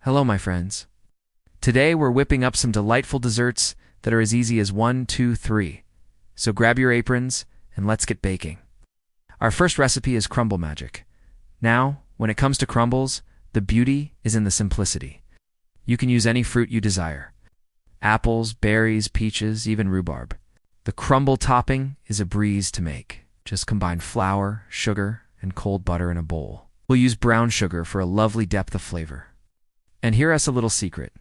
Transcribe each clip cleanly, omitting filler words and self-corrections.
Hello, my friends. Today we're whipping up some delightful desserts that are as easy as 1, 2, 3. So grab your aprons and let's get baking. Our first recipe is crumble magic. Now, when it comes to crumbles, the beauty is in the simplicity. You can use any fruit you desire. Apples, berries, peaches, even rhubarb. The crumble topping is a breeze to make. Just combine flour, sugar, and cold butter in a bowl. We'll use brown sugar for a lovely depth of flavor. And here's a little secret.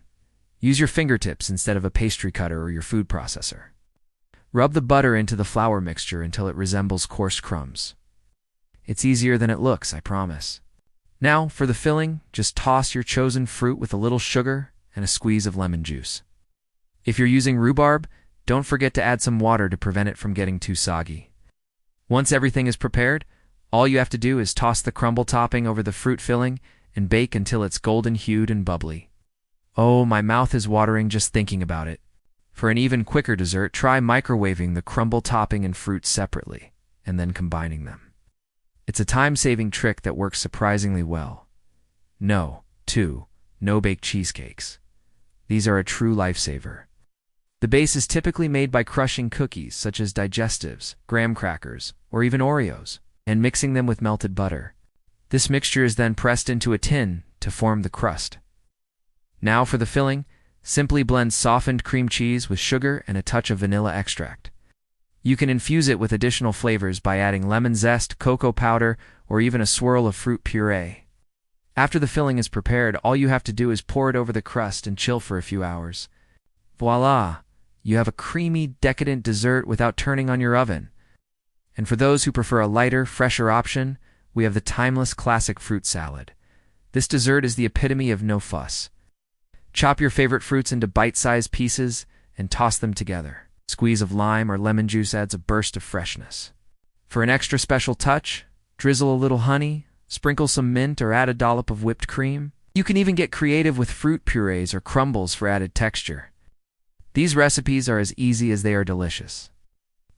Use your fingertips instead of a pastry cutter or your food processor. Rub the butter into the flour mixture until it resembles coarse crumbs. It's easier than it looks, I promise. Now, for the filling, just toss your chosen fruit with a little sugar and a squeeze of lemon juice. If you're using rhubarb, don't forget to add some water to prevent it from getting too soggy. Once everything is prepared, all you have to do is toss the crumble topping over the fruit filling and bake until it's golden-hued and bubbly. Oh, my mouth is watering just thinking about it. For an even quicker dessert, try microwaving the crumble topping and fruit separately, and then combining them. It's a time-saving trick that works surprisingly well. No bake cheesecakes. These are a true lifesaver. The base is typically made by crushing cookies such as digestives, graham crackers, or even Oreos, and mixing them with melted butter. This mixture is then pressed into a tin to form the crust. Now for the filling, simply blend softened cream cheese with sugar and a touch of vanilla extract. You can infuse it with additional flavors by adding lemon zest, cocoa powder, or even a swirl of fruit puree. After the filling is prepared, all you have to do is pour it over the crust and chill for a few hours. Voila! You have a creamy, decadent dessert without turning on your oven. And for those who prefer a lighter, fresher option, we have the timeless classic fruit salad. This dessert is the epitome of no fuss. Chop your favorite fruits into bite-sized pieces and toss them together. A squeeze of lime or lemon juice adds a burst of freshness. For an extra special touch, drizzle a little honey, sprinkle some mint, or add a dollop of whipped cream. You can even get creative with fruit purees or crumbles for added texture. These recipes are as easy as they are delicious.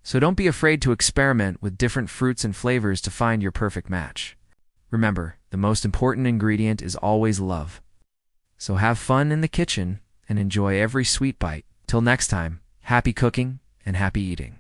So don't be afraid to experiment with different fruits and flavors to find your perfect match. Remember, the most important ingredient is always love. So have fun in the kitchen and enjoy every sweet bite. Till next time, happy cooking and happy eating.